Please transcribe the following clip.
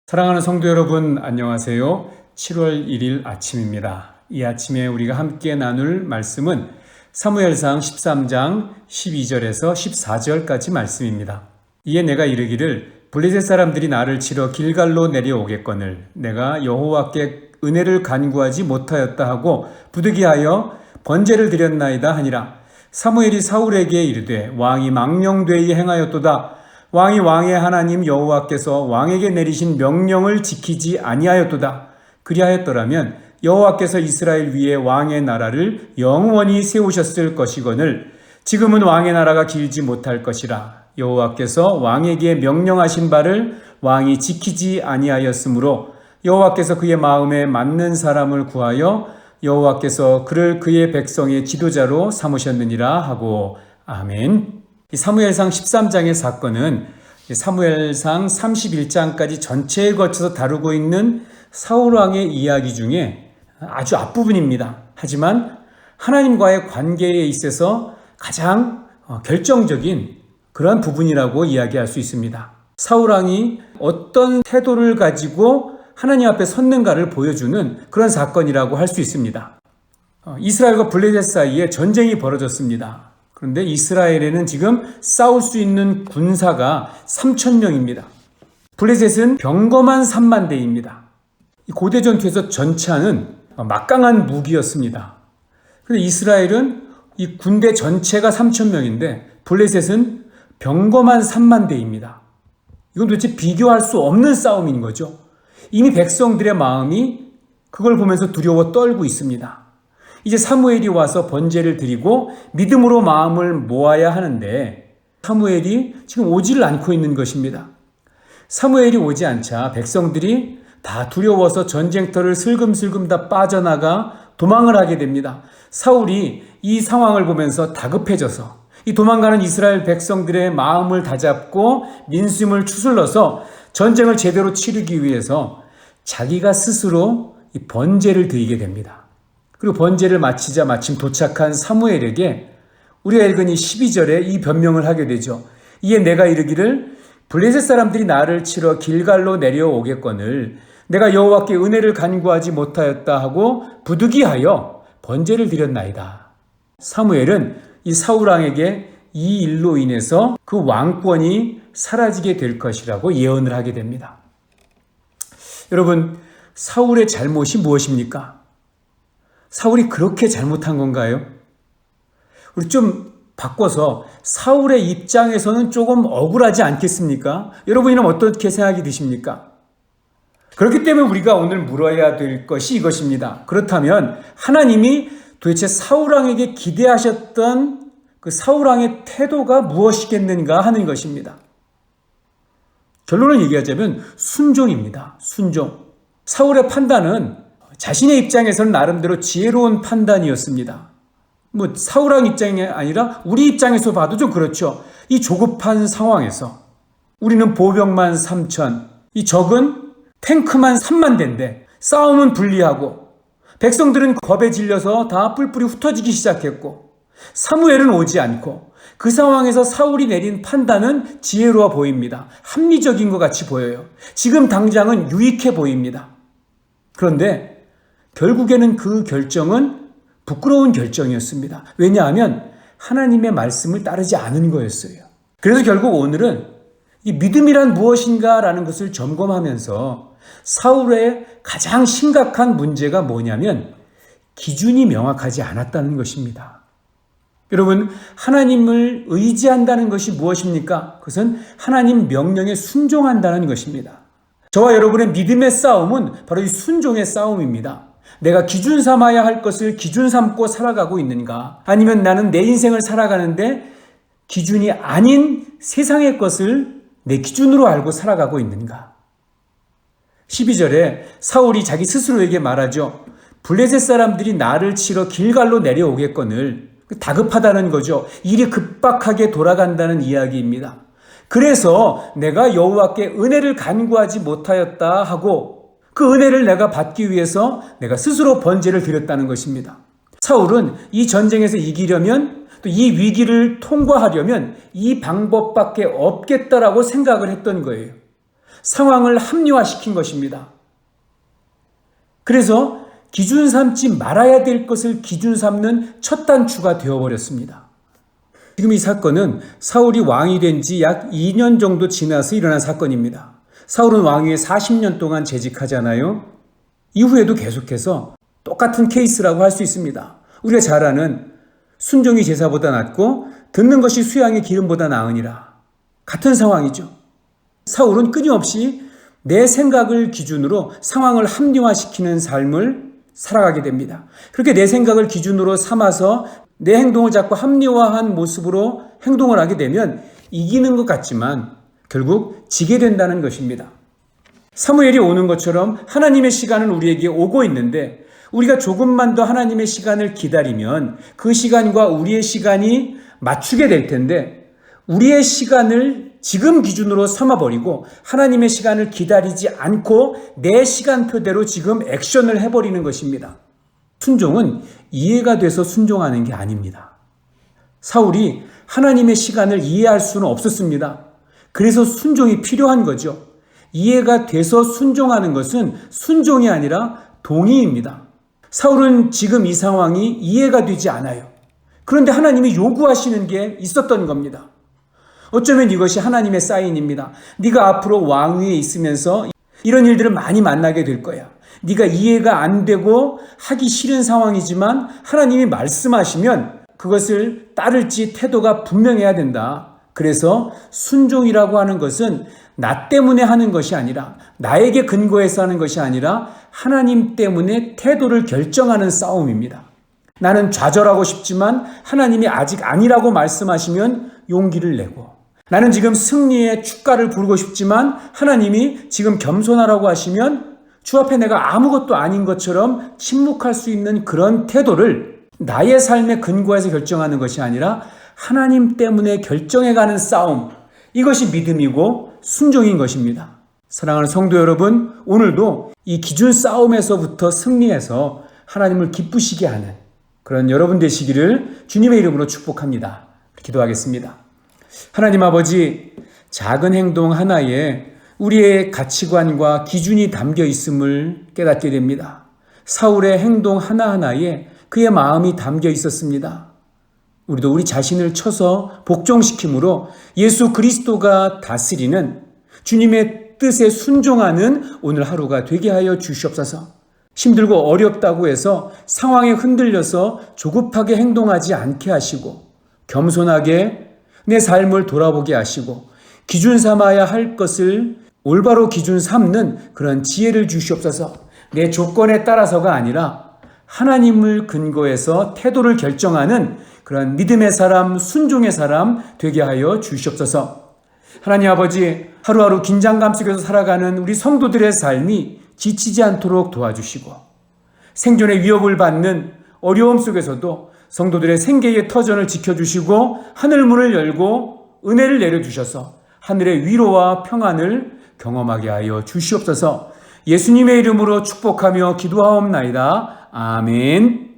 사랑하는 성도 여러분, 안녕하세요. 7월 1일 아침입니다. 이 아침에 우리가 함께 나눌 말씀은 사무엘상 13장 12절에서 14절까지 말씀입니다. 이에 내가 이르기를 블레셋 사람들이 나를 치러 길갈로 내려오겠거늘 내가 여호와께 은혜를 간구하지 못하였다 하고 부득이하여 번제를 드렸나이다 하니라. 사무엘이 사울에게 이르되 왕이 망령되이 행하였도다. 왕이 왕의 하나님 여호와께서 왕에게 내리신 명령을 지키지 아니하였도다. 그리하였더라면 여호와께서 이스라엘 위에 왕의 나라를 영원히 세우셨을 것이거늘 지금은 왕의 나라가 길지 못할 것이라. 여호와께서 왕에게 명령하신 바를 왕이 지키지 아니하였으므로 여호와께서 그의 마음에 맞는 사람을 구하여 여호와께서 그를 그의 백성의 지도자로 삼으셨느니라 하고 아멘. 이 사무엘상 13장의 사건은 사무엘상 31장까지 전체에 걸쳐서 다루고 있는 사울왕의 이야기 중에 아주 앞부분입니다. 하지만 하나님과의 관계에 있어서 가장 결정적인 그런 부분이라고 이야기할 수 있습니다. 사울왕이 어떤 태도를 가지고 하나님 앞에 섰는가를 보여주는 그런 사건이라고 할 수 있습니다. 이스라엘과 블레셋 사이에 전쟁이 벌어졌습니다. 그런데 이스라엘에는 지금 싸울 수 있는 군사가 3,000명입니다. 블레셋은 병거만 3만 대입니다. 고대 전투에서 전차는 막강한 무기였습니다. 그런데 이스라엘은 이 군대 전체가 3,000명인데 블레셋은 병거만 3만 대입니다. 이건 도대체 비교할 수 없는 싸움인 거죠. 이미 백성들의 마음이 그걸 보면서 두려워 떨고 있습니다. 이제 사무엘이 와서 번제를 드리고 믿음으로 마음을 모아야 하는데 사무엘이 지금 오지를 않고 있는 것입니다. 사무엘이 오지 않자 백성들이 다 두려워서 전쟁터를 슬금슬금 다 빠져나가 도망을 하게 됩니다. 사울이 이 상황을 보면서 다급해져서 이 도망가는 이스라엘 백성들의 마음을 다잡고 민심을 추슬러서 전쟁을 제대로 치르기 위해서 자기가 스스로 이 번제를 드리게 됩니다. 그리고 번제를 마치자 마침 도착한 사무엘에게 우리가 읽은 이 12절에 이 변명을 하게 되죠. 이에 내가 이르기를 블레셋 사람들이 나를 치러 길갈로 내려오겠거늘 내가 여호와께 은혜를 간구하지 못하였다 하고 부득이하여 번제를 드렸나이다. 사무엘은 이 사울왕에게 이 일로 인해서 그 왕권이 사라지게 될 것이라고 예언을 하게 됩니다. 여러분, 사울의 잘못이 무엇입니까? 사울이 그렇게 잘못한 건가요? 우리 좀 바꿔서 사울의 입장에서는 조금 억울하지 않겠습니까? 여러분이라면 어떻게 생각이 드십니까? 그렇기 때문에 우리가 오늘 물어야 될 것이 이것입니다. 그렇다면 하나님이 도대체 사울왕에게 기대하셨던 그 사울왕의 태도가 무엇이겠는가 하는 것입니다. 결론을 얘기하자면 순종입니다. 순종. 사울의 판단은 자신의 입장에서는 나름대로 지혜로운 판단이었습니다. 사울왕 입장이 아니라 우리 입장에서 봐도 좀 그렇죠. 이 조급한 상황에서 우리는 보병만 3,000, 이 적은 탱크만 3만 대인데 싸움은 불리하고 백성들은 겁에 질려서 다 뿔뿔이 흩어지기 시작했고 사무엘은 오지 않고 그 상황에서 사울이 내린 판단은 지혜로워 보입니다. 합리적인 것 같이 보여요. 지금 당장은 유익해 보입니다. 그런데 결국에는 그 결정은 부끄러운 결정이었습니다. 왜냐하면 하나님의 말씀을 따르지 않은 거였어요. 그래서 결국 오늘은 이 믿음이란 무엇인가라는 것을 점검하면서 사울의 가장 심각한 문제가 뭐냐면 기준이 명확하지 않았다는 것입니다. 여러분, 하나님을 의지한다는 것이 무엇입니까? 그것은 하나님 명령에 순종한다는 것입니다. 저와 여러분의 믿음의 싸움은 바로 이 순종의 싸움입니다. 내가 기준 삼아야 할 것을 기준 삼고 살아가고 있는가? 아니면 나는 내 인생을 살아가는데 기준이 아닌 세상의 것을 내 기준으로 알고 살아가고 있는가? 12절에 사울이 자기 스스로에게 말하죠. 블레셋 사람들이 나를 치러 길갈로 내려오겠거늘. 다급하다는 거죠. 일이 급박하게 돌아간다는 이야기입니다. 그래서 내가 여호와께 은혜를 간구하지 못하였다 하고 그 은혜를 내가 받기 위해서 내가 스스로 번제를 드렸다는 것입니다. 사울은 이 전쟁에서 이기려면 또 이 위기를 통과하려면 이 방법밖에 없겠다라고 생각을 했던 거예요. 상황을 합리화시킨 것입니다. 그래서 기준 삼지 말아야 될 것을 기준 삼는 첫 단추가 되어버렸습니다. 지금 이 사건은 사울이 왕이 된 지 약 2년 정도 지나서 일어난 사건입니다. 사울은 왕위에 40년 동안 재직하잖아요. 이후에도 계속해서 똑같은 케이스라고 할 수 있습니다. 우리가 잘 아는 순종이 제사보다 낫고 듣는 것이 수양의 기름보다 나으니라. 같은 상황이죠. 사울은 끊임없이 내 생각을 기준으로 상황을 합리화시키는 삶을 살아가게 됩니다. 그렇게 내 생각을 기준으로 삼아서 내 행동을 자꾸 합리화한 모습으로 행동을 하게 되면 이기는 것 같지만 결국 지게 된다는 것입니다. 사무엘이 오는 것처럼 하나님의 시간은 우리에게 오고 있는데 우리가 조금만 더 하나님의 시간을 기다리면 그 시간과 우리의 시간이 맞추게 될 텐데 우리의 시간을 지금 기준으로 삼아버리고 하나님의 시간을 기다리지 않고 내 시간표대로 지금 액션을 해버리는 것입니다. 순종은 이해가 돼서 순종하는 게 아닙니다. 사울이 하나님의 시간을 이해할 수는 없었습니다. 그래서 순종이 필요한 거죠. 이해가 돼서 순종하는 것은 순종이 아니라 동의입니다. 사울은 지금 이 상황이 이해가 되지 않아요. 그런데 하나님이 요구하시는 게 있었던 겁니다. 어쩌면 이것이 하나님의 사인입니다. 네가 앞으로 왕위에 있으면서 이런 일들을 많이 만나게 될 거야. 네가 이해가 안 되고 하기 싫은 상황이지만 하나님이 말씀하시면 그것을 따를지 태도가 분명해야 된다. 그래서 순종이라고 하는 것은 나 때문에 하는 것이 아니라 나에게 근거해서 하는 것이 아니라 하나님 때문에 태도를 결정하는 싸움입니다. 나는 좌절하고 싶지만 하나님이 아직 아니라고 말씀하시면 용기를 내고 나는 지금 승리의 축가를 부르고 싶지만 하나님이 지금 겸손하라고 하시면 주 앞에 내가 아무것도 아닌 것처럼 침묵할 수 있는 그런 태도를 나의 삶의 근거에서 결정하는 것이 아니라 하나님 때문에 결정해가는 싸움, 이것이 믿음이고 순종인 것입니다. 사랑하는 성도 여러분, 오늘도 이 기준 싸움에서부터 승리해서 하나님을 기쁘시게 하는 그런 여러분 되시기를 주님의 이름으로 축복합니다. 기도하겠습니다. 하나님 아버지, 작은 행동 하나에 우리의 가치관과 기준이 담겨 있음을 깨닫게 됩니다. 사울의 행동 하나하나에 그의 마음이 담겨 있었습니다. 우리도 우리 자신을 쳐서 복종시킴으로 예수 그리스도가 다스리는 주님의 뜻에 순종하는 오늘 하루가 되게 하여 주시옵소서. 힘들고 어렵다고 해서 상황에 흔들려서 조급하게 행동하지 않게 하시고 겸손하게 내 삶을 돌아보게 하시고 기준 삼아야 할 것을 올바로 기준 삼는 그런 지혜를 주시옵소서. 내 조건에 따라서가 아니라 하나님을 근거해서 태도를 결정하는 그런 믿음의 사람, 순종의 사람 되게 하여 주시옵소서. 하나님 아버지, 하루하루 긴장감 속에서 살아가는 우리 성도들의 삶이 지치지 않도록 도와주시고 생존의 위협을 받는 어려움 속에서도 성도들의 생계의 터전을 지켜주시고 하늘문을 열고 은혜를 내려주셔서 하늘의 위로와 평안을 경험하게 하여 주시옵소서. 예수님의 이름으로 축복하며 기도하옵나이다. 아멘.